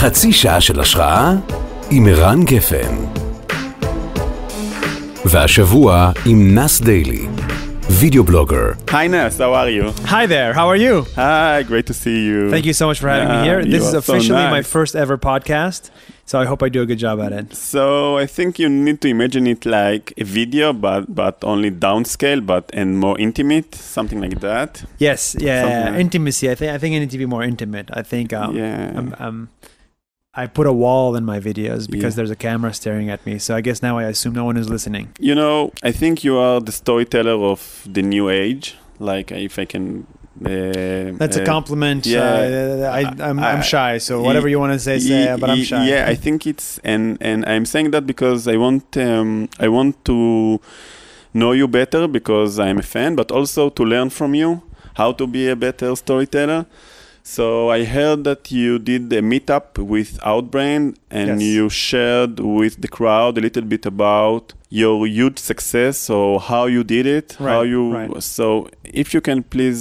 חצי שעה של השראה עם ערן גפן. והשבוע עם נס דיילי, וידאו בלוגר. Hi Nas, how are you? Hi there, how are you? Hi, great to see you. Thank you so much for having me here. This is officially my first ever podcast, so I hope I do a good job at it. So I think you need to imagine it like a video, but only downscale, and more intimate, something like that. Yes, yeah, Like intimacy. I think I need to be more intimate. I think Yeah. I put a wall in my videos because there's a camera staring at me. So I guess now I assume no one is listening. You know, I think you are the storyteller of the new age. Like, if I can... That's a compliment. Yeah. I'm shy, so whatever you want to say, but I'm shy. Yeah, I think it's... And I'm saying that because I want to know you better because I'm a fan, but also to learn from you how to be a better storyteller. So I heard that you did a meetup with Outbrain and you shared with the crowd a little bit about your huge success or how you did it. Right. So if you can please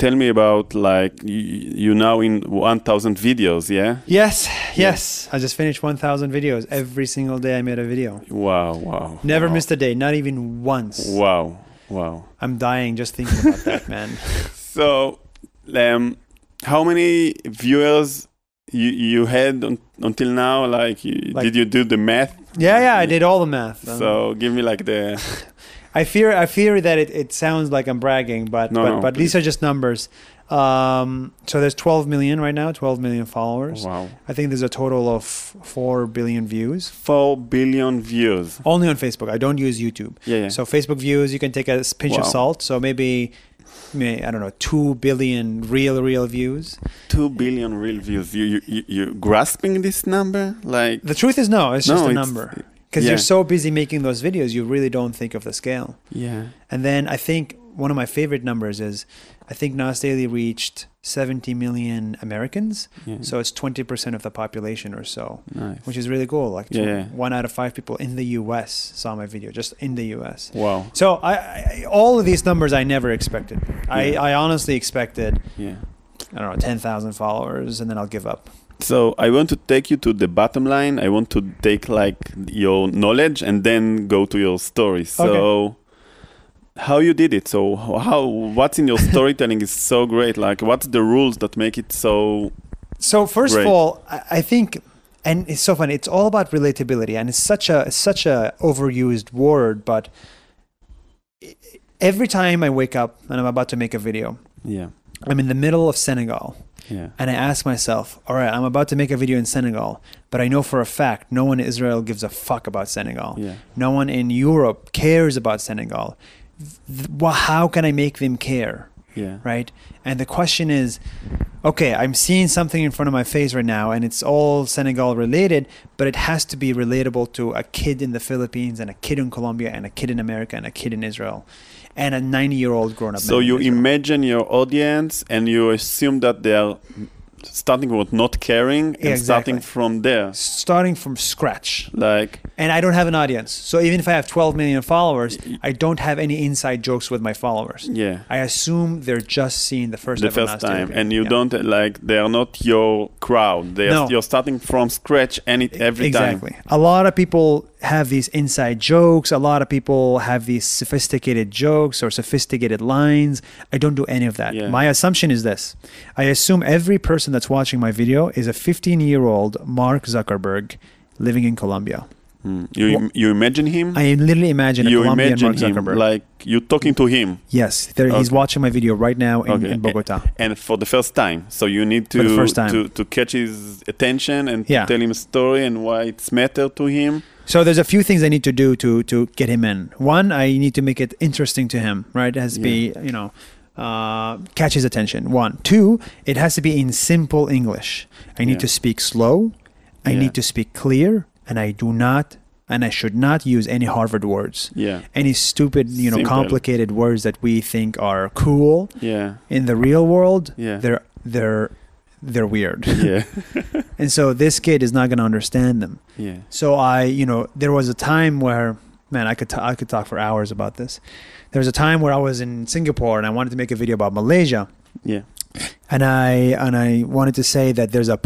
tell me about like you now in 1,000 videos, yeah? Yes. I just finished 1,000 videos. Every single day I made a video. Wow. Never missed a day, not even once. Wow. I'm dying just thinking about that, man. So, how many viewers you had until now? Did you do the math? Yeah, I did all the math. So give me like the... I fear that it sounds like I'm bragging, but these are just numbers. So there's 12 million right now, 12 million followers. Wow. I think there's a total of 4 billion views. 4 billion views. Only on Facebook. I don't use YouTube. Yeah. So Facebook views, you can take a pinch of salt. So maybe, I don't know, 2 billion real views. 2 billion real views. You grasping this number? Like the truth is no, it's just a number. Because you're so busy making those videos, you really don't think of the scale. Yeah. And then I think one of my favorite numbers is, I think Nas Daily reached 70 million Americans. Yeah. So it's 20% of the population or so. Nice. Which is really cool. Like 1 out of 5 people in the US saw my video, just in the US. Wow. So I all of these numbers I never expected. Yeah. I honestly expected, I don't know, 10,000 followers and then I'll give up. So I want to take you to the bottom line. I want to take like your knowledge and then go to your story. So how you did it? So what's in your storytelling is so great? Like what's the rules that make it so first great? Of all, I think, and it's so funny, it's all about relatability, and it's such a overused word, but every time I wake up and I'm about to make a video, I'm in the middle of Senegal. Yeah. And I ask myself, all right, I'm about to make a video in Senegal, but I know for a fact no one in Israel gives a fuck about Senegal. Yeah. No one in Europe cares about Senegal. How can I make them care? Yeah. Right? And the question is, okay, I'm seeing something in front of my face right now and it's all Senegal related, but it has to be relatable to a kid in the Philippines and a kid in Colombia and a kid in America and a kid in Israel. And a 90-year-old grown-up man. So you imagine your audience and you assume that they are starting with not caring and starting from there. Starting from scratch. And I don't have an audience. So even if I have 12 million followers, I don't have any inside jokes with my followers. Yeah. I assume they're just seeing the first time. And you don't, they are not your crowd. You're starting from scratch every time. Exactly. A lot of people have these inside jokes. A lot of people have these sophisticated jokes or sophisticated lines. I don't do any of that. Yeah. My assumption is this. I assume every person that's watching my video is a 15-year-old Mark Zuckerberg living in Colombia. You imagine him? I literally imagine a Colombian Mark Zuckerberg. Him, like you're talking to him? Yes. He's watching my video right now in Bogota. And for the first time. So you need to catch his attention and to tell him a story and why it's matter to him. So there's a few things I need to do to get him in. One, I need to make it interesting to him, right? It has to be, catch his attention. 1. 2, it has to be in simple English. I need to speak slow. I need to speak clear. And I should not use any Harvard words. Yeah. Any stupid, complicated words that we think are cool. Yeah. In the real world, they're weird. Yeah. And so this kid is not going to understand them. Yeah. So there was a time where, man, I could talk for hours about this. There was a time where I was in Singapore and I wanted to make a video about Malaysia. Yeah. And I wanted to say that there's a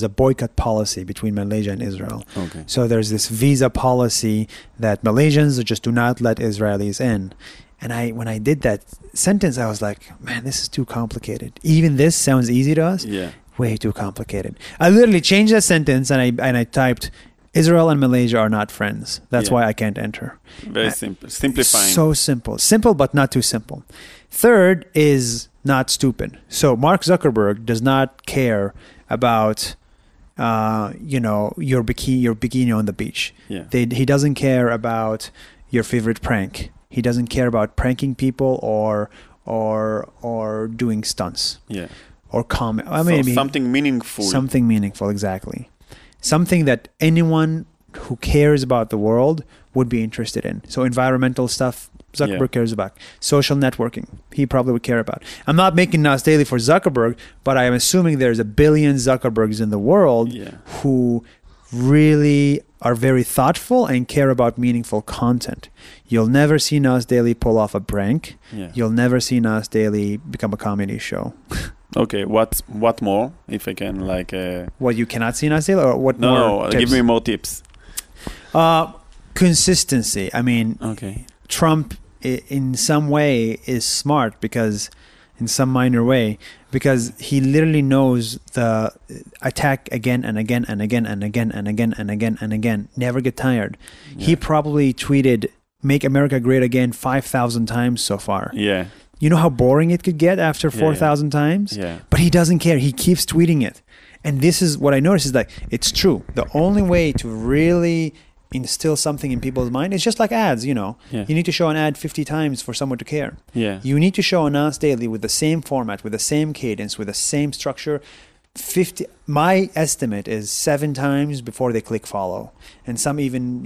boycott policy between Malaysia and Israel. Okay. So there's this visa policy that Malaysians just do not let Israelis in. And when I did that sentence, I was like, man, this is too complicated. Even this sounds easy to us. Yeah. Way too complicated. I literally changed that sentence and I typed, Israel and Malaysia are not friends. That's why I can't enter. Very simple. Simplifying. So simple. Simple, but not too simple. Third is not stupid. So Mark Zuckerberg does not care about, your bikini on the beach. Yeah. He doesn't care about your favorite prank. He doesn't care about pranking people or doing stunts. Yeah. Or comment. Something meaningful. Something meaningful, exactly. Something that anyone who cares about the world would be interested in. So environmental stuff, Zuckerberg cares about. Social networking, he probably would care about. I'm not making Nas Daily for Zuckerberg, but I am assuming there's a billion Zuckerbergs in the world who really are very thoughtful and care about meaningful content. You'll never see Nas Daily pull off a prank. Yeah. You'll never see Nas Daily become a comedy show. Okay, what more, if I can, What you cannot see in Nas Daily, or what more? No, give me more tips. Consistency. I mean, okay. Trump, in some way, is smart because, in some minor way, because he literally knows the attack again and again and again and again and again and again and again. Never get tired. Yeah. He probably tweeted, "Make America Great Again" 5,000 times so far. Yeah. You know how boring it could get after 4,000 times? Yeah. But he doesn't care. He keeps tweeting it. And this is what I noticed is like, it's true. The only way to really instill something in people's mind is just like ads, Yeah. You need to show an ad 50 times for someone to care. Yeah. You need to show a Nas Daily with the same format, with the same cadence, with the same structure. My estimate is 7 times before they click follow. And some even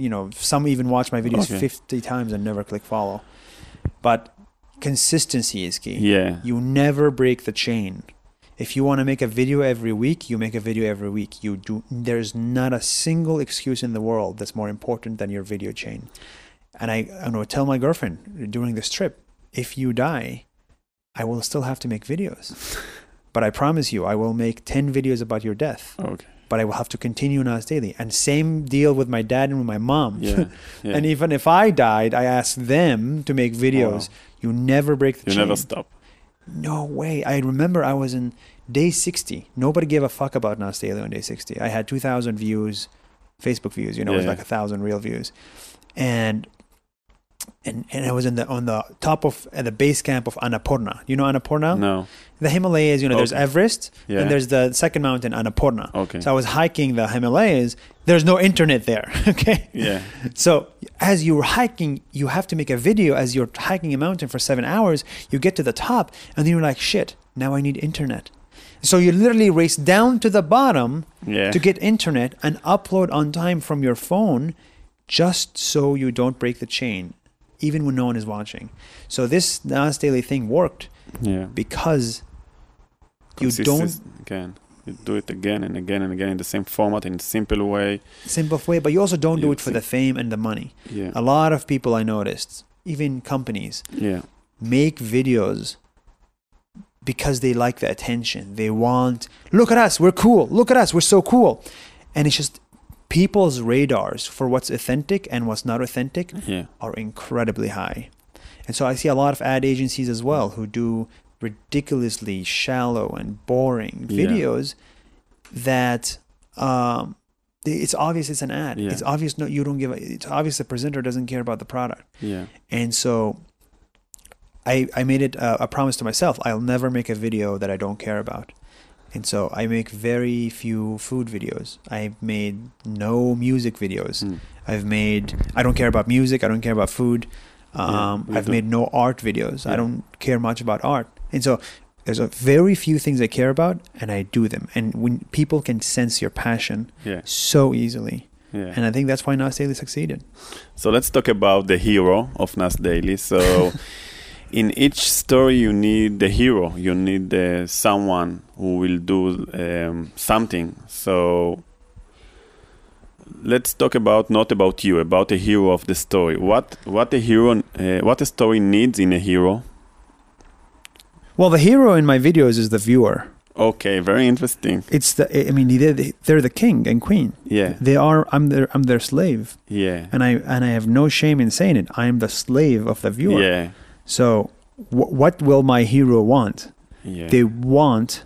watch my videos 50 times and never click follow. But consistency is key. Yeah. You never break the chain. If you want to make a video every week, you make a video every week. There's not a single excuse in the world that's more important than your video chain. And I would tell my girlfriend during this trip, if you die, I will still have to make videos. But I promise you, I will make 10 videos about your death. Okay. But I will have to continue Nas Daily. And same deal with my dad and with my mom. Yeah. Yeah. And even if I died, I asked them to make videos. Wow. You never break the chain. You never stop. No way. I remember I was in day 60. Nobody gave a fuck about Nas Daily on day 60. I had 2,000 views, Facebook views. It was like 1,000 real views. And I was on the top of the base camp of Annapurna. You know Annapurna? No. The Himalayas, there's Everest, and there's the second mountain, Annapurna. Okay. So I was hiking the Himalayas. There's no internet there, okay? Yeah. So as you're hiking, you have to make a video as you're hiking a mountain for 7 hours. You get to the top, and then you're like, shit, now I need internet. So you literally race down to the bottom to get internet and upload on time from your phone just so you don't break the chain, even when no one is watching. So this Nas Daily thing worked because you don't... You do it again and again and again in the same format, in a simple way. Simple way, but you also don't do it for the fame and the money. Yeah. A lot of people I noticed, even companies, make videos because they like the attention. They want, look at us, we're cool. Look at us, we're so cool. And it's just people's radars for what's authentic and what's not authentic are incredibly high. And so I see a lot of ad agencies as well who do ridiculously shallow and boring videos that it's obvious it's an ad. It's obvious it's obvious the presenter doesn't care about the product. And so I made it a promise to myself, I'll never make a video that I don't care about. And so I make very few food videos. I've made no music videos. I don't care about music, I don't care about food. I've made no art videos. I don't care much about art. And so there's a very few things I care about, and I do them. And when people can sense your passion so easily. And I think that's why Nas Daily succeeded. So let's talk about the hero of Nas Daily. So in each story, you need the hero. You need someone who will do something. So let's talk about not about you, about the hero of the story. What a story needs in a hero. Well, the hero in my videos is the viewer. Okay, very interesting. They're the king and queen. Yeah. I'm their slave. Yeah. And I have no shame in saying it. I am the slave of the viewer. Yeah. So what will my hero want? Yeah. They want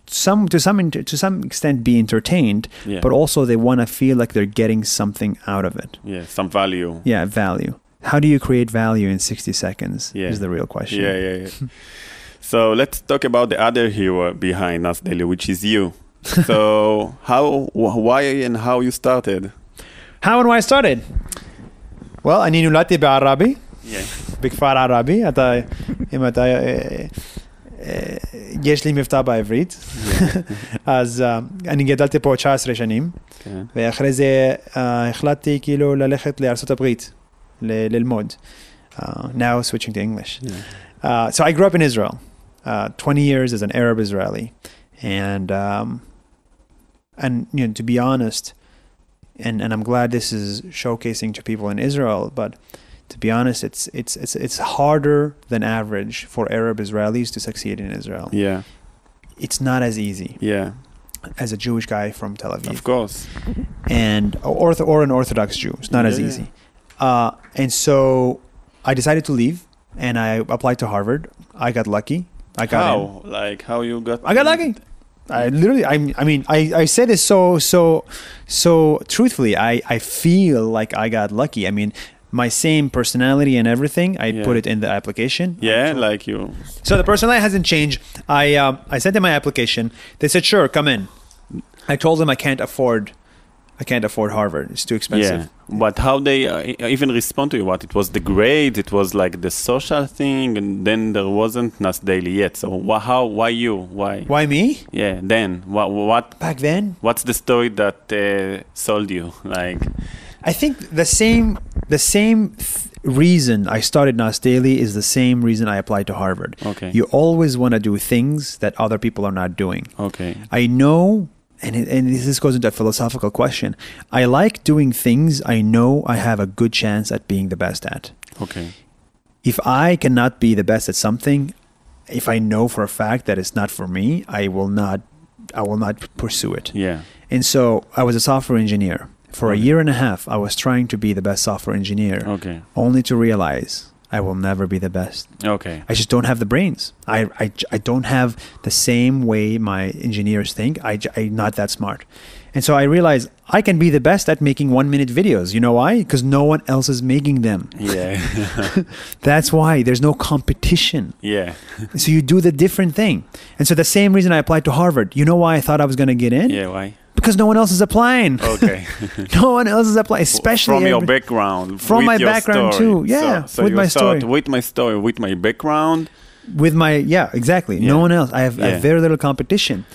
to some extent be entertained, Yeah. but also they want to feel like they're getting something out of it. Yeah, some value. Yeah, value. How do you create value in 60 seconds Yeah. is the real question. Yeah. So let's talk about the other hero behind Nas Daily, which is you. So why and how you started? How and why I started? Well, אני נולדתי בעראבה, בכפר עראבי. אם אתה יש לי מבטא בעברית. אז אני גדלתי פה 19 שנים, ואחרי זה החלטתי כאילו ללכת לארצות הברית, ללמוד. Now switching to English. So I grew up in Israel, 20 years as an Arab Israeli. And to be honest, and I'm glad this is showcasing to people in Israel, but to be honest, it's harder than average for Arab Israelis to succeed in Israel. Yeah. It's not as easy. Yeah. As a Jewish guy from Tel Aviv. Of course. And or an Orthodox Jew. It's not as easy. And so I decided to leave and I applied to Harvard. I got lucky. I got in. Like how you got? I got lucky. I say this so truthfully. I feel like I got lucky. I mean, my same personality and everything, I put it in the application. Yeah, like you. So the personality hasn't changed. I sent in my application. They said, sure, come in. I told them I can't afford Harvard. It's too expensive. Yeah. But how they even respond to you? What? It was the grade, it was like the social thing, and then there wasn't Nas Daily yet. So why you? Why me? Yeah, then. What? Back then? What's the story that sold you? Like, I think the same reason I started Nas Daily is the same reason I applied to Harvard. Okay. You always want to do things that other people are not doing. Okay. I know, and this goes into a philosophical question. I like doing things I know I have a good chance at being the best at. Okay. If I cannot be the best at something, if I know for a fact that it's not for me, I will not pursue it. Yeah. And so I was a software engineer. For a year and a half, I was trying to be the best software engineer. Okay. Only to realize I will never be the best. Okay. I just don't have the brains. I don't have the same way my engineers think. I'm not that smart. And so I realized I can be the best at making 1-minute videos. You know why? Because no one else is making them. Yeah. That's why. There's no competition. Yeah. So you do the different thing. And so the same reason I applied to Harvard. You know why I thought I was going to get in? Yeah, why? Because no one else is applying. Okay. No one else is applying, especially from your background. From my background story. too. Yeah. So with my story. With my story, with my background. With my exactly. Yeah. No one else. I have very little competition.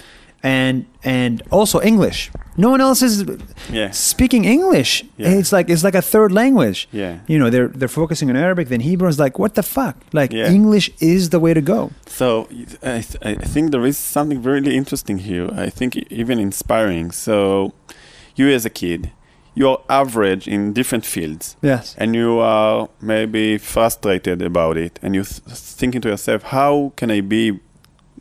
And also English. No one else is speaking English. Yeah. It's like a third language. Yeah. You know, they're focusing on Arabic, then Hebrew is like, what the fuck? Like English is the way to go. So I think there is something really interesting here. I think even inspiring. So you as a kid, you're average in different fields. Yes. And you are maybe frustrated about it. And you're thinking to yourself, how can I be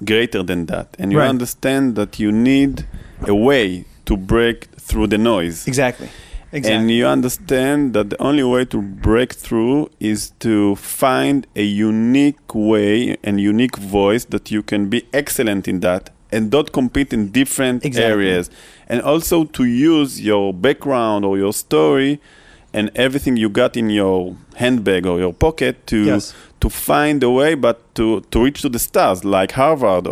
greater than that? And you understand that you need a way to break through the noise. Exactly. And you understand that the only way to break through is to find a unique way and unique voice that you can be excellent in that and not compete in different areas. And also to use your background or your story and everything you got in your handbag or your pocket to find a way, but to reach to the stars, like Harvard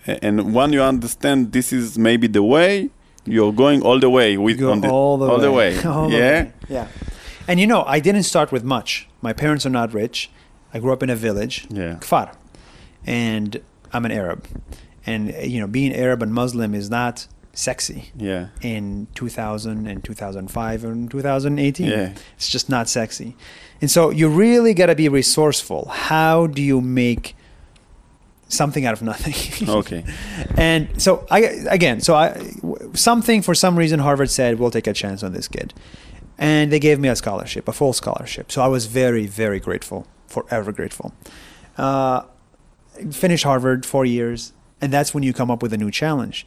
and when you understand this is maybe the way, you're going all the way all the way. Yeah. And you know, I didn't start with much. My parents are not rich. I grew up in a village, Kfar, and I'm an Arab. And you know, being Arab and Muslim is not sexy. Yeah. In 2000 and 2005 and 2018. Yeah. It's just not sexy. And so you really got to be resourceful. How do you make something out of nothing? Okay. And so something for some reason Harvard said, we'll take a chance on this kid. And they gave me a scholarship, a full scholarship. So I was very, very grateful, forever grateful. Finished Harvard, 4 years. And that's when you come up with a new challenge.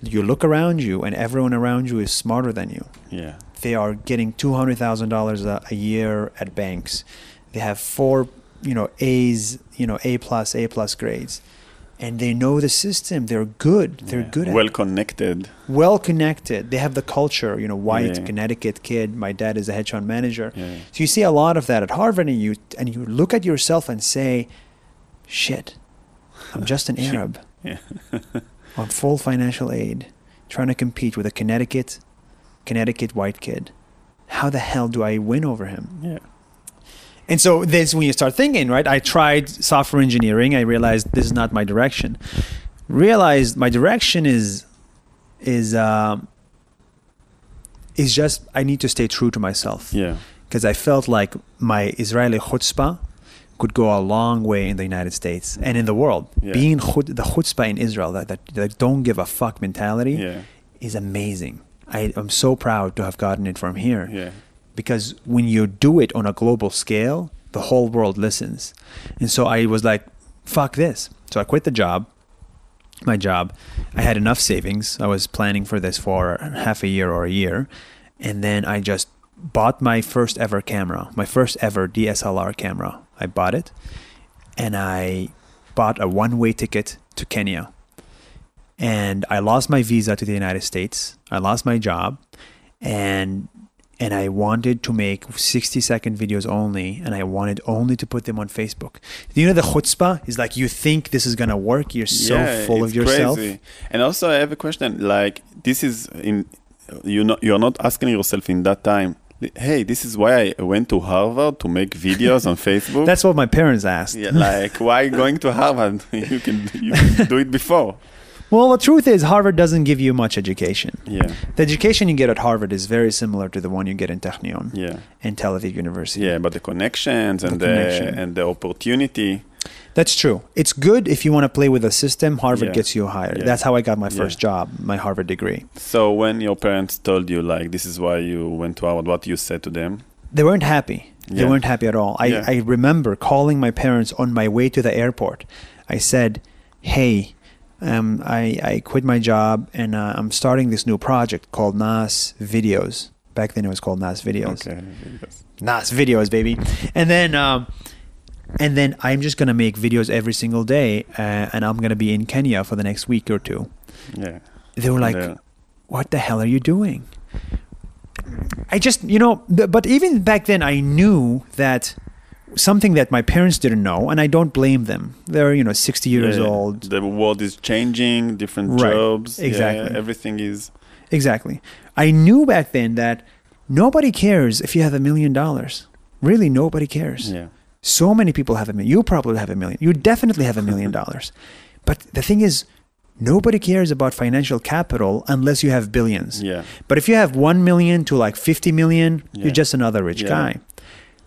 You look around you and everyone around you is smarter than you. Yeah. They are getting $200,000 a year at banks. They have 4, A's, A plus grades. And they know the system. They're good. They're good at it. Well connected. They have the culture, white Connecticut kid. My dad is a hedge fund manager. Yeah. So you see a lot of that at Harvard, and you look at yourself and say, shit, I'm just an Arab. Yeah. On full financial aid, trying to compete with a Connecticut white kid. How the hell do I win over him? Yeah. And so that's when you start thinking, right? I tried software engineering. I realized this is not my direction. Realized my direction is just I need to stay true to myself. Yeah. Because I felt like my Israeli chutzpah could go a long way in the United States and in the world. Yeah. Being the chutzpah in Israel, that don't give a fuck mentality, is amazing. I'm so proud to have gotten it from here. Yeah. Because when you do it on a global scale, the whole world listens. And so I was like, fuck this. So I quit my job. I had enough savings. I was planning for this for half a year or a year. And then I just bought my first ever camera, my first ever DSLR camera. I bought it, and I bought a one-way ticket to Kenya. And I lost my visa to the United States. I lost my job, and I wanted to make 60-second videos only, and I wanted only to put them on Facebook. The chutzpah is like, you think this is gonna work. You're so full of yourself. Crazy. And also, I have a question. Like, this is you're not asking yourself in that time, hey, this is why I went to Harvard to make videos on Facebook. That's what my parents asked. Yeah, like, why going to Harvard? You can do it before. Well, the truth is, Harvard doesn't give you much education. Yeah. The education you get at Harvard is very similar to the one you get in Technion. Yeah. And Tel Aviv University. Yeah, but the connections and the opportunity. That's true. It's good if you want to play with a system. Harvard gets you hired. Yeah. That's how I got my first job, my Harvard degree. So when your parents told you, like, this is why you went to Harvard, what you said to them? They weren't happy. They weren't happy at all. I remember calling my parents on my way to the airport. I said, hey, I quit my job and I'm starting this new project called Nas Videos. Back then it was called Nas Videos. Okay. Nas Videos, baby. And then I'm just going to make videos every single day, and I'm going to be in Kenya for the next week or two. Yeah. They were like, what the hell are you doing? I just, but even back then I knew that something that my parents didn't know, and I don't blame them. They're, 60 years old. The world is changing, different jobs. Exactly. Yeah, everything is. Exactly. I knew back then that nobody cares if you have $1 million. Really, nobody cares. Yeah. So many people have $1 million. You probably have $1 million. You definitely have $1 million. But the thing is, nobody cares about financial capital unless you have billions. Yeah. But if you have 1 million to like 50 million, you're just another rich guy.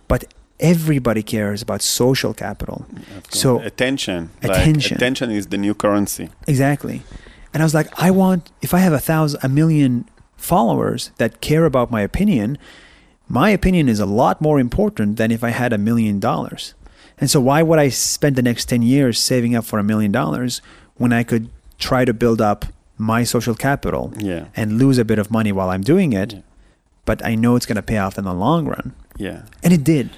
But everybody cares about social capital. So attention. Attention is the new currency. Exactly. And I was like, if I have 1 million followers that care about my opinion is a lot more important than if I had $1 million. And so why would I spend the next 10 years saving up for $1 million when I could try to build up my social capital and lose a bit of money while I'm doing it, but I know it's going to pay off in the long run. Yeah. And it did.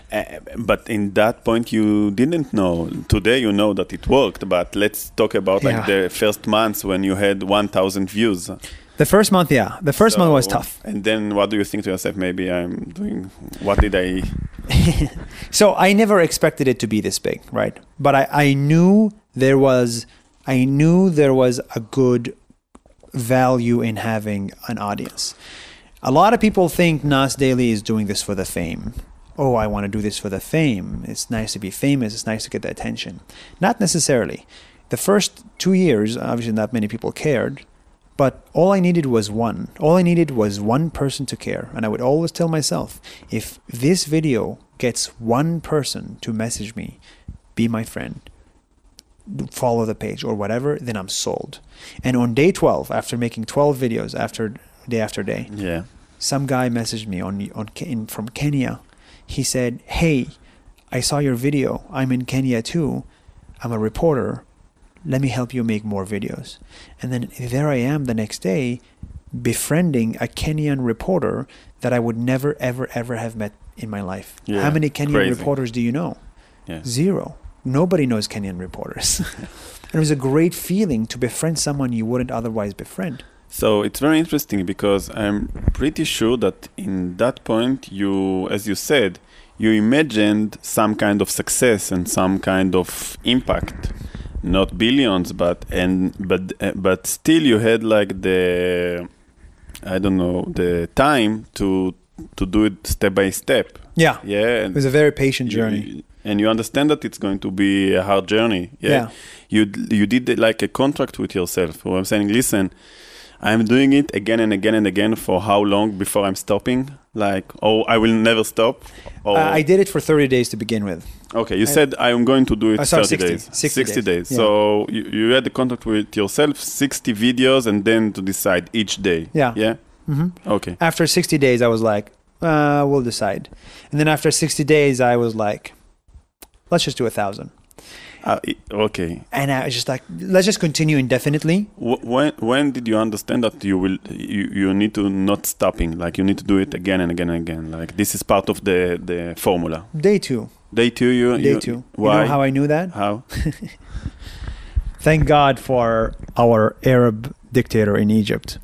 But in that point, you didn't know. Today, you know that it worked. But let's talk about like the first months when you had 1,000 views. The first month, The first month was tough. And then what do you think to yourself? Maybe I'm doing, what did I... So I never expected it to be this big, right? But I knew there was a good value in having an audience. A lot of people think Nas Daily is doing this for the fame. Oh, I want to do this for the fame. It's nice to be famous. It's nice to get the attention. Not necessarily. The first 2 years, obviously not many people cared. But all I needed was one. All I needed was one person to care. And I would always tell myself, if this video gets one person to message me, be my friend, follow the page or whatever, then I'm sold. And on day 12, after making 12 videos day after day, some guy messaged me from Kenya. He said, hey, I saw your video. I'm in Kenya too. I'm a reporter. Let me help you make more videos. And then there I am the next day befriending a Kenyan reporter that I would never, ever, ever have met in my life. Yeah, how many Kenyan crazy. reporters do you know? Yeah. Zero. Nobody knows Kenyan reporters. And it was a great feeling to befriend someone you wouldn't otherwise befriend. So it's very interesting because I'm pretty sure that in that point you, as you said, you imagined some kind of success and some kind of impact, not billions, but still you had like the time to do it step by step. Yeah. Yeah. It was a very patient journey. And you understand that it's going to be a hard journey. Yeah. You did like a contract with yourself. Where I'm saying, listen, I'm doing it again and again and again for how long before I'm stopping? Like, I will never stop? I did it for 30 days to begin with. Okay, you said I'm going to do it 30 days. 60 days. Yeah. So you had the contract with yourself, 60 videos, and then to decide each day. Yeah. Yeah? Mm-hmm. Okay. After 60 days, I was like, we'll decide. And then after 60 days, I was like, let's just do 1,000. Okay. And I was just like, let's just continue indefinitely. When did you understand that you need to not stopping, like you need to do it again and again and again, like this is part of the formula? Day two. Day two. Day two. Why? You know how I knew that? How? Thank God for our Arab dictator in Egypt.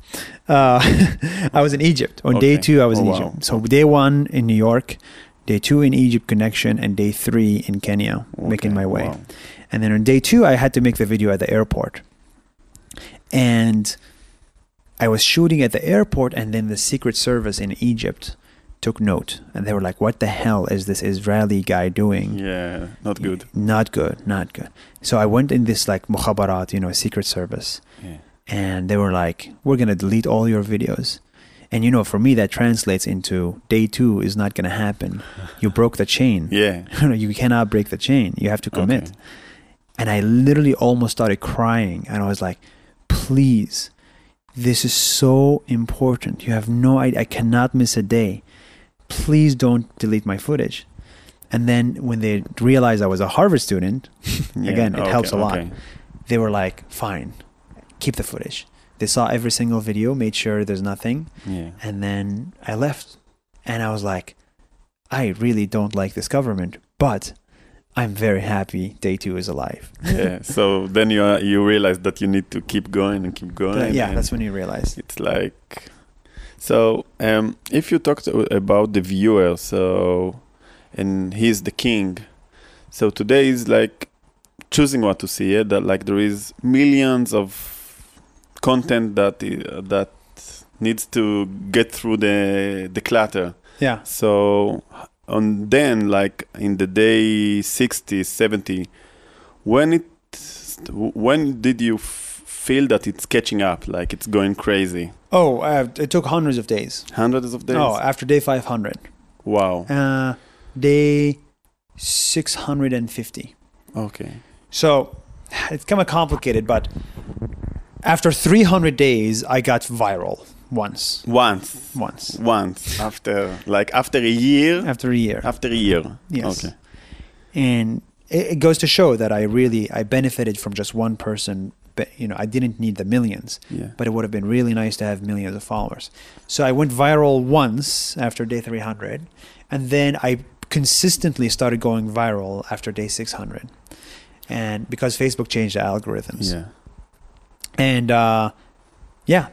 I was in Egypt. On day two, I was in Egypt. So day one in New York, day two in Egypt connection, and day three in Kenya, making my way. Wow. And then on day two, I had to make the video at the airport. And I was shooting at the airport, and then the Secret Service in Egypt took note. And they were like, what the hell is this Israeli guy doing? Yeah, not good. Not good. So I went in this like mukhabarat, Secret Service. Yeah. And they were like, we're going to delete all your videos. And for me, that translates into day two is not going to happen. You broke the chain. Yeah. You cannot break the chain. You have to commit. Okay. And I literally almost started crying. And I was like, please, this is so important. You have no idea. I cannot miss a day. Please don't delete my footage. And then when they realized I was a Harvard student, again, it helps a lot. They were like, fine, keep the footage. They saw every single video, made sure there's nothing. Yeah. And then I left. And I was like, I really don't like this government, but I'm very happy day two is alive. Yeah. So then you realize that you need to keep going and keep going. Yeah, that's when you realize. It's like... So if you talk about the viewer, and he's the king. So today is like choosing what to see. That like there is millions of content that needs to get through the clutter. Yeah. So then like in the day 60, 70, when did you feel that it's catching up, like it's going crazy? It took hundreds of days. Hundreds of days? After day 500. Wow. Day 650. Okay. So it's kind of complicated, but after 300 days, I got viral once. After a year? After a year. After a year. Yes. Okay. And it goes to show that I benefited from just one person. But, I didn't need the millions, but it would have been really nice to have millions of followers. So I went viral once after day 300, and then I consistently started going viral after day 600. And because Facebook changed the algorithms. Yeah. And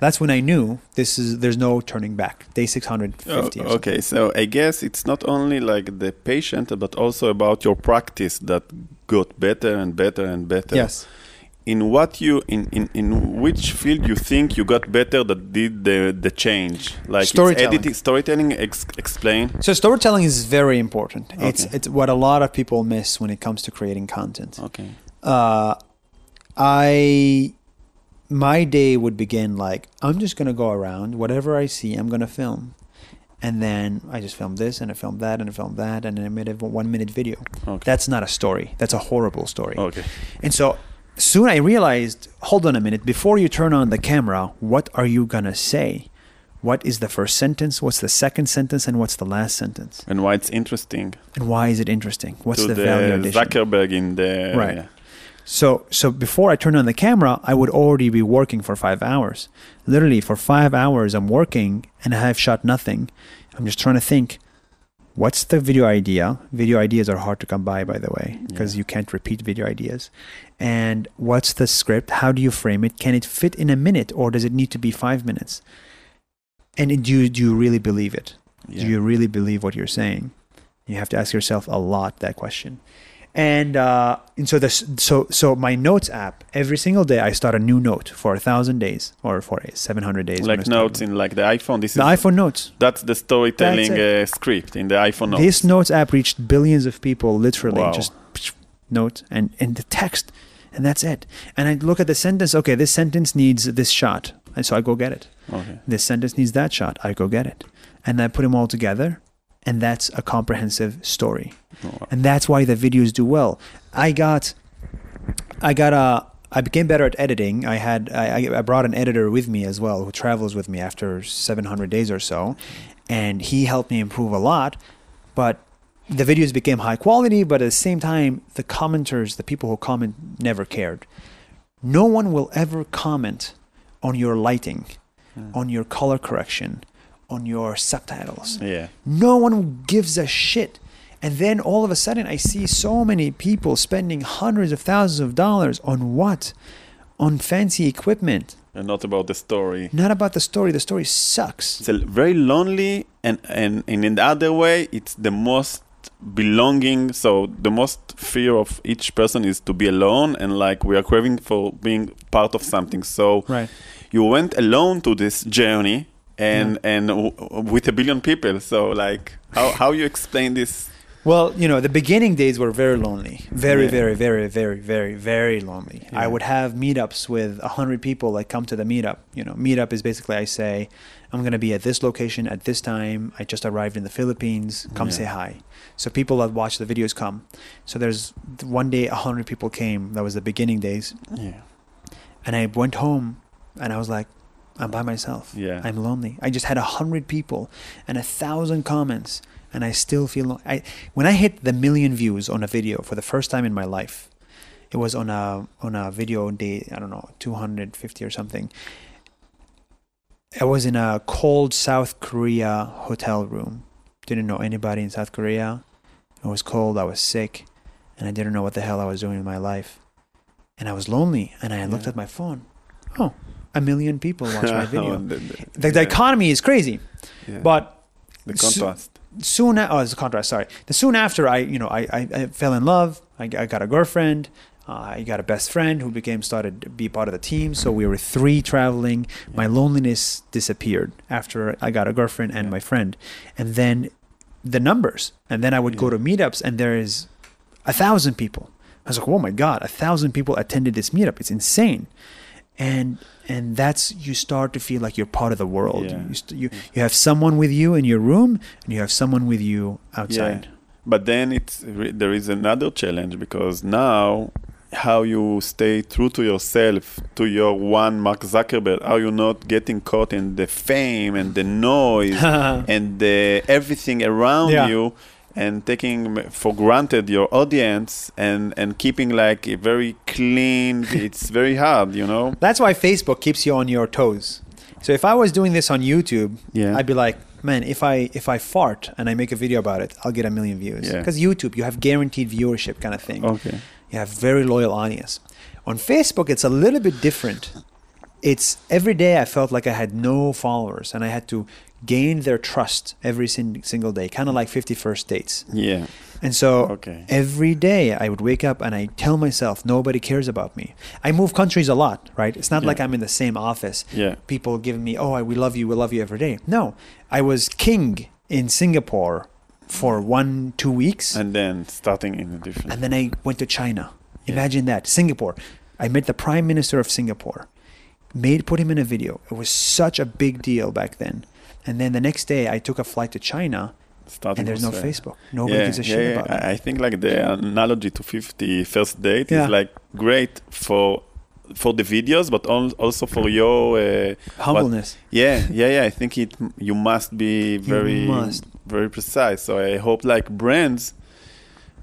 that's when I knew there's no turning back. Day 650. Okay, so I guess it's not only like the patient, but also about your practice that got better and better and better. Yes. In which field you think you got better that did the change? Like storytelling. Storytelling, explain. So storytelling is very important. Okay. It's what a lot of people miss when it comes to creating content. Okay. My day would begin like, I'm just going to go around, whatever I see, I'm going to film. And then I just filmed this, and I filmed that, and I filmed that, and then I made a 1-minute video. Okay. That's not a story. That's a horrible story. Okay. And so soon I realized, hold on a minute, before you turn on the camera, what are you going to say? What is the first sentence? What's the second sentence? And what's the last sentence? And why it's interesting. And why is it interesting? What's the value addition? Zuckerberg in the... Right. Yeah. So before I turned on the camera, I would already be working for 5 hours. Literally for 5 hours, I'm working and I have shot nothing. I'm just trying to think, what's the video idea? Video ideas are hard to come by the way, because you can't repeat video ideas. And what's the script? How do you frame it? Can it fit in a minute or does it need to be 5 minutes? And do you really believe it? Yeah. Do you really believe what you're saying? You have to ask yourself a lot that question. And so my notes app, every single day I start a new note for 1,000 days or for 700 days. Like notes in like the iPhone. This the is iPhone notes. That's the storytelling script in the iPhone notes. This notes app reached billions of people, literally. Wow. Just notes and the text, and that's it. And I look at the sentence. Okay, this sentence needs this shot, and so I go get it. Okay. This sentence needs that shot. I go get it, and I put them all together. And that's a comprehensive story. Oh, wow. And that's why the videos do well. I became better at editing. I brought an editor with me as well, who travels with me after 700 days or so. And he helped me improve a lot. But the videos became high quality, but at the same time, the commenters, the people who comment, never cared. No one will ever comment on your lighting, on your color correction, on your subtitles. Yeah. No one gives a shit. And then all of a sudden I see so many people spending hundreds of thousands of dollars on what? On fancy equipment. And not about the story. Not about the story. The story sucks. It's very lonely and in the other way, it's the most belonging. So the most fear of each person is to be alone, and like we are craving for being part of something. So you went alone to this journey and with 1 billion people. So like how you explain this? Well, the beginning days were very lonely. Very, very, very, very, very, very lonely. Yeah. I would have meetups with 100 people that come to the meetup. Meetup is basically I say, I'm going to be at this location at this time. I just arrived in the Philippines. Come say hi. So people that watch the videos come. So there's one day 100 people came. That was the beginning days. Yeah. And I went home and I was like, I'm by myself. Yeah. I'm lonely. I just had 100 people and 1,000 comments. And I still feel when I hit the 1 million views on a video for the first time in my life, it was on a video day, I don't know, 250 or something. I was in a cold South Korea hotel room. Didn't know anybody in South Korea. It was cold. I was sick, and I didn't know what the hell I was doing in my life. And I was lonely, and I looked at my phone. Oh, 1 million people watched my video. The economy is crazy, but the contrast. Soon after I fell in love. I got a girlfriend. I got a best friend who started to be part of the team. So we were 3 traveling. My loneliness disappeared after I got a girlfriend and my friend. And then the numbers. And then I would go to meetups and there is 1,000 people. I was like, oh my God, 1,000 people attended this meetup. It's insane. And that's, you start to feel like you're part of the world. You have someone with you in your room and you have someone with you outside. But then there is another challenge, because now how you stay true to yourself, to your one Mark Zuckerberg, are you not getting caught in the fame and the noise and everything around you, and taking for granted your audience and keeping like a very clean, it's very hard, That's why Facebook keeps you on your toes. So if I was doing this on YouTube, I'd be like, man, if I fart and I make a video about it, I'll get 1 million views. Because YouTube, you have guaranteed viewership kind of thing. Okay. You have very loyal audience. On Facebook, it's a little bit different. It's every day I felt like I had no followers and I had to gain their trust every single day, kind of like 51st dates. Yeah. And so every day I would wake up and I tell myself, nobody cares about me. I move countries a lot, right? It's not like I'm in the same office. Yeah. People giving me, we love you every day. No, I was king in Singapore for 1-2 weeks. And then starting in a different... And then I went to China. Imagine that, Singapore. I met the Prime Minister of Singapore. Put him in a video. It was such a big deal back then. And then the next day I took a flight to China. And there's no Facebook. Nobody gives a shit about it. I think like the analogy to 51st date is like great for the videos, but also for your humbleness. I think you must be very precise. So I hope like brands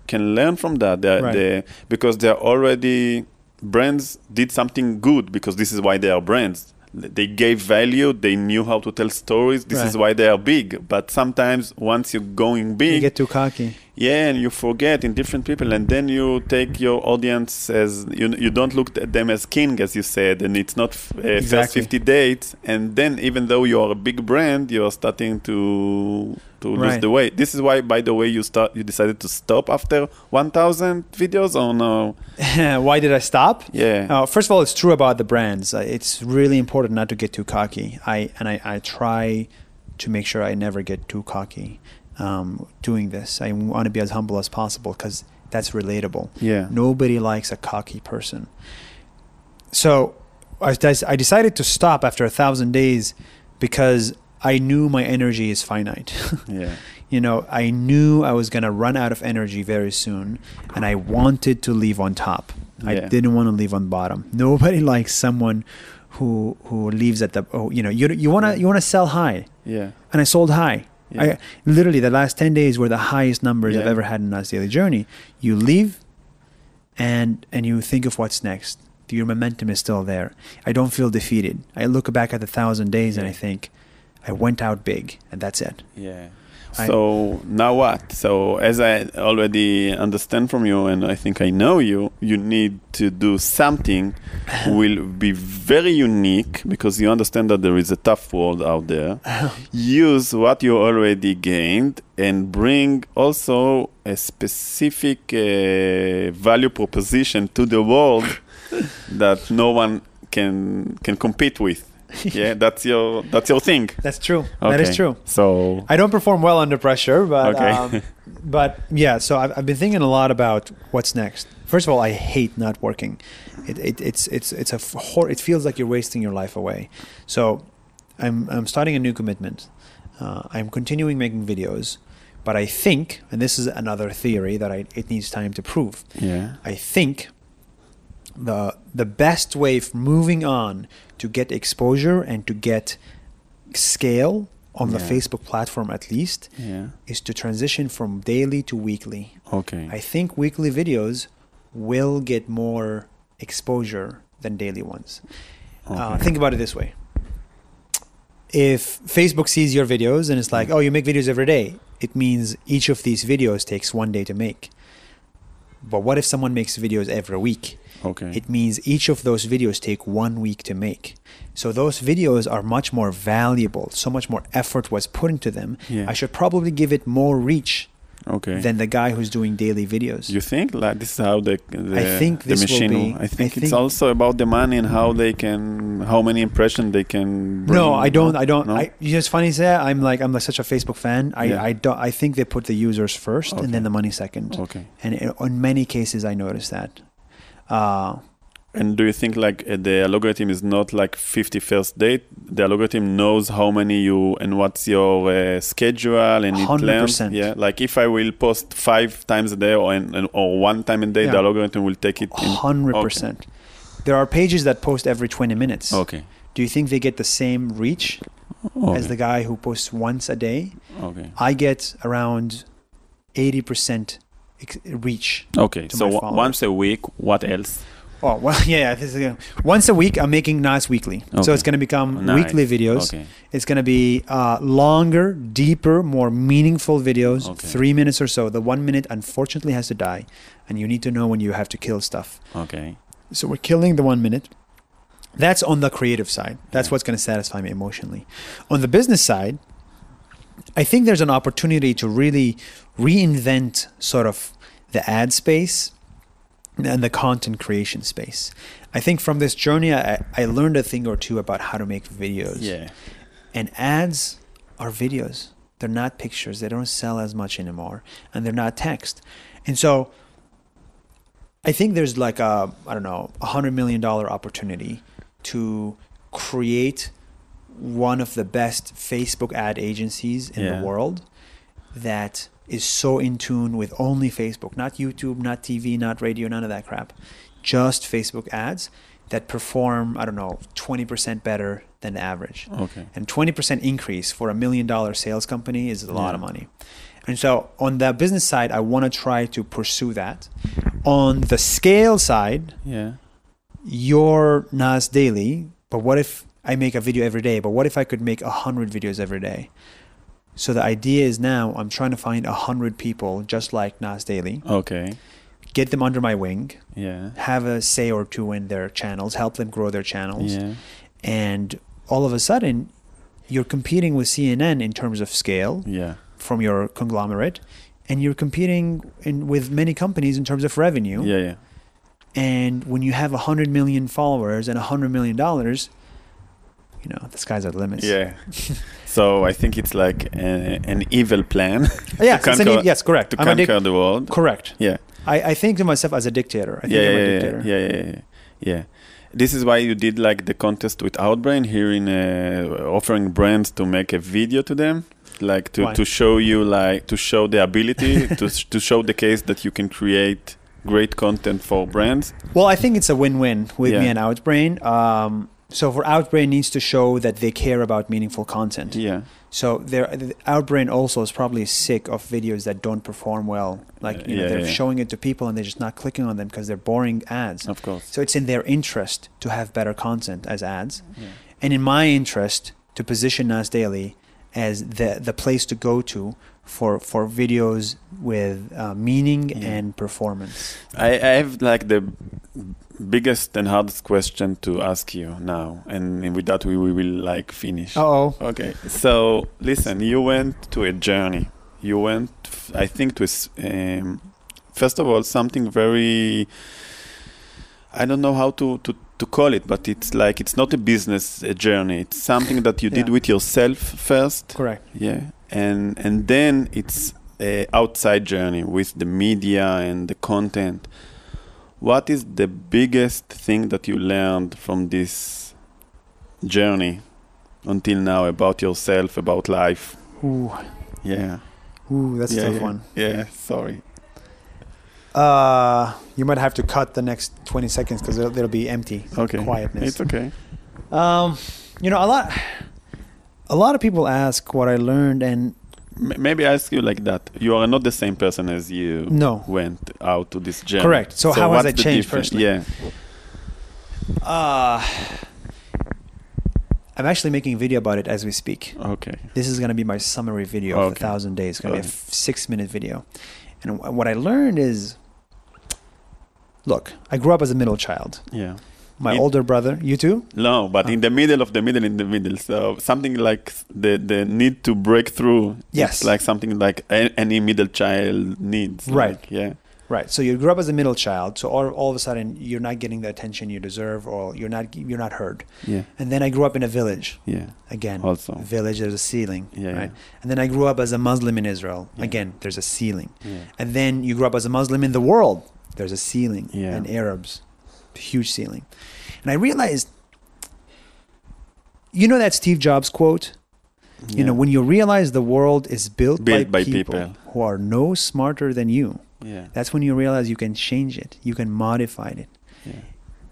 can learn from that, because they're already brands did something good because this is why they are brands. They gave value. They knew how to tell stories. This is why they are big. But sometimes once you're going big, you get too cocky. Yeah, and you forget in different people, and then you take your audience as you don't look at them as king, as you said, and it's not first 50 dates. And then even though you are a big brand, you are starting to lose the way. This is why, by the way, you decided to stop after 1,000 videos, or no? Why did I stop? Yeah. First of all, it's true about the brands. It's really important not to get too cocky. I try to make sure I never get too cocky doing this. I want to be as humble as possible because that's relatable. Yeah. Nobody likes a cocky person. So I decided to stop after 1,000 days because I knew my energy is finite. Yeah. You know, I knew I was going to run out of energy very soon, and I wanted to leave on top. Yeah. I didn't want to leave on bottom. Nobody likes someone who leaves at the you want to sell high. Yeah. And I sold high. Yeah. Literally the last 10 days were the highest numbers I've ever had in Nas Daily journey. You leave and you think of what's next. Your momentum is still there. I don't feel defeated. I look back at the 1,000 days and I think I went out big, and that's it. Yeah. So now what? So as I already understand from you, and I think I know you need to do something will be very unique because you understand that there is a tough world out there. Use what you already gained and bring also a specific value proposition to the world that no one can compete with. Yeah, that's your thing. That's true. Okay. That is true. So I don't perform well under pressure, but but yeah. So I've been thinking a lot about what's next. First of all, I hate not working. It feels like you're wasting your life away. So I'm starting a new commitment. I'm continuing making videos, but I think, and this is another theory that it needs time to prove. Yeah. I think the best way of moving on to get exposure and to get scale on the Facebook platform at least is to transition from daily to weekly. Okay. I think weekly videos will get more exposure than daily ones. Okay. Think about it this way. If Facebook sees your videos and it's like, oh, you make videos every day, it means each of these videos takes 1 day to make. But what if someone makes videos every week? Okay. It means each of those videos take 1 week to make. So those videos are much more valuable. So much more effort was put into them. Yeah. I should probably give it more reach than the guy who's doing daily videos. You think like this is how the machine? Will be, I think it's also about the money and how many impressions they can bring. No, I don't. No? You just funny say I'm like such a Facebook fan. I think they put the users first and then the money second. Okay. And in many cases I noticed that. And do you think like the algorithm is not like 50 first date? The algorithm knows how many you and what's your schedule and 100%. Yeah, like if I will post 5 times a day or 1 time a day, the algorithm will take it. 100%. Okay. There are pages that post every 20 minutes. Okay. Do you think they get the same reach as the guy who posts once a day? Okay. I get around 80% reach. Okay, so once a week, what else? Oh, well, yeah. Once a week, I'm making Nas Weekly. Okay. So it's going to become weekly videos. Okay. It's going to be longer, deeper, more meaningful videos, 3 minutes or so. The 1 minute, unfortunately, has to die. And you need to know when you have to kill stuff. Okay. So we're killing the 1 minute. That's on the creative side. That's what's going to satisfy me emotionally. On the business side, I think there's an opportunity to really reinvent sort of the ad space and the content creation space. I think from this journey, I learned a thing or two about how to make videos. Yeah. And ads are videos. They're not pictures. They don't sell as much anymore. And they're not text. And so I think there's like $100 million opportunity to create one of the best Facebook ad agencies in the world that is so in tune with only Facebook, not YouTube, not TV, not radio, none of that crap. Just Facebook ads that perform, 20% better than the average. Okay. And 20% increase for $1 million sales company is a lot of money. And so on the business side, I want to try to pursue that. On the scale side, you're Nas Daily, but what if I make a video every day? But what if I could make 100 videos every day? So the idea is now I'm trying to find 100 people just like Nas Daily. Okay. Get them under my wing. Yeah. Have a say or two in their channels. Help them grow their channels. Yeah. And all of a sudden, you're competing with CNN in terms of scale. Yeah. From your conglomerate, and you're competing with many companies in terms of revenue. Yeah, yeah. And when you have 100 million followers and $100 million, the skies are the limits. Yeah. So I think it's like an evil plan. Yes, yes, correct. To conquer the world. Correct. Yeah. I think to myself as a dictator. I think I'm a dictator. Yeah. This is why you did like the contest with Outbrain here in offering brands to make a video to them. Like to show you, like to show the ability to show the case that you can create great content for brands. Well, I think it's a win-win with me and Outbrain. So for Outbrain needs to show that they care about meaningful content. Yeah. So Outbrain also is probably sick of videos that don't perform well. Like they're showing it to people and they're just not clicking on them because they're boring ads. Of course. So it's in their interest to have better content as ads, and in my interest to position Nas Daily as the place to go to for videos with meaning and performance. I have like the biggest and hardest question to ask you now, and with that we will like finish. Okay. So listen, you went to a journey. You went, I think, to first of all something very, I don't know how to call it, but it's like it's not a business journey. It's something that you did with yourself first. Correct. Yeah, and then it's a outside journey with the media and the content. What is the biggest thing that you learned from this journey until now about yourself, about life? Ooh. Yeah. Ooh, that's a tough one. Yeah, sorry. You might have to cut the next 20 seconds because there'll be empty quietness. It's okay. A lot of people ask what I learned, and maybe I ask you like that. You are not the same person as you went out to this journey. Correct. So how has that changed personally? Yeah. I'm actually making a video about it as we speak. Okay. This is going to be my summary video of 1,000 days. It's going to be a 6-minute video. And what I learned is, look, I grew up as a middle child. Yeah. My older brother, you too? No, but in the middle of the middle. So something like the need to break through. Yes. It's like something like any middle child needs. Right. Yeah. Right. So you grew up as a middle child. So all of a sudden you're not getting the attention you deserve, or you're not heard. Yeah. And then I grew up in a village. Yeah. Again, also village, there's a ceiling. Yeah. Right. And then I grew up as a Muslim in Israel. Yeah. Again, there's a ceiling. Yeah. And then you grew up as a Muslim in the world. There's a ceiling. Yeah. And Arabs, huge ceiling. And I realized, that Steve Jobs quote? Yeah. When you realize the world is built by people who are no smarter than you. Yeah. That's when you realize you can change it. You can modify it. Yeah.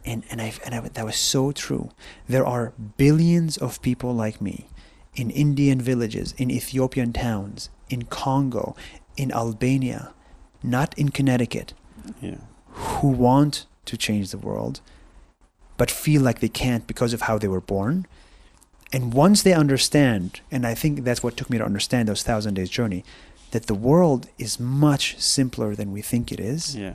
And that was so true. There are billions of people like me in Indian villages, in Ethiopian towns, in Congo, in Albania, not in Connecticut, who want to change the world, but feel like they can't because of how they were born. And once they understand, and I think that's what took me to understand those 1,000 days journey, that the world is much simpler than we think it is. Yeah.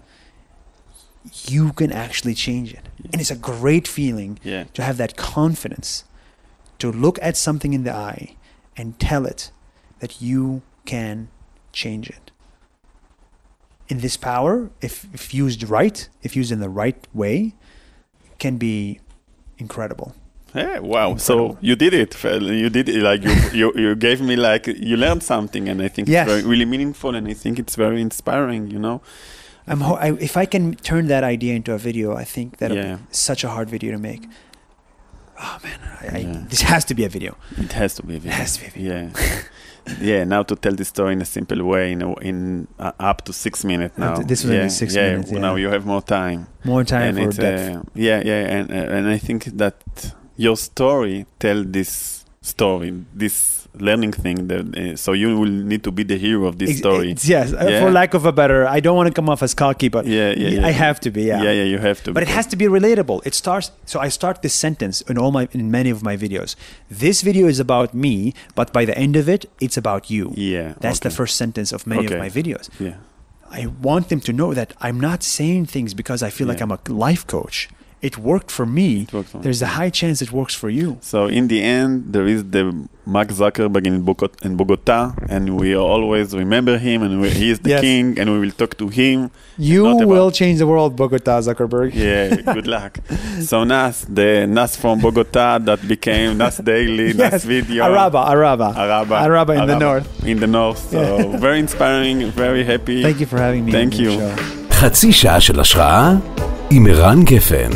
You can actually change it. Yeah. And it's a great feeling to have that confidence to look at something in the eye and tell it that you can change it. And this power, if used right, if used in the right way, can be incredible. Yeah, wow. Incredible. So you did it. You did it, like you gave me, like, you learned something, and I think it's very, really meaningful, and I think it's very inspiring, if I can turn that idea into a video, I think that'll be such a hard video to make. Oh man, this has to be a video. It has to be a video. It has to be a video. Yeah. Now to tell the story in a simple way, in up to 6 minutes now. This will be 6 minutes. Yeah. Now you have more time. More time for depth. And I think that your story tell this story, this learning thing. So you will need to be the hero of this story. Yes, for lack of a better, I don't want to come off as cocky, but I have to be. Yeah, you have to. But it has to be relatable. It starts. So I start this sentence in many of my videos. This video is about me, but by the end of it, it's about you. Yeah, that's the first sentence of many of my videos. Yeah, I want them to know that I'm not saying things because I feel like I'm a life coach. It worked for me. There's a high chance it works for you. So in the end, there is the Mark Zuckerberg in Bogota, and we always remember him, and he is the king, and we will talk to him. You will change the world, Bogota, Zuckerberg. Yeah, good luck. So the Nas from Bogota that became Nas Daily, Nas Video. Araba in the north. In the north. So very inspiring, very happy. Thank you for having me. Thank you. חצי שעה של השראה עם ערן גפן.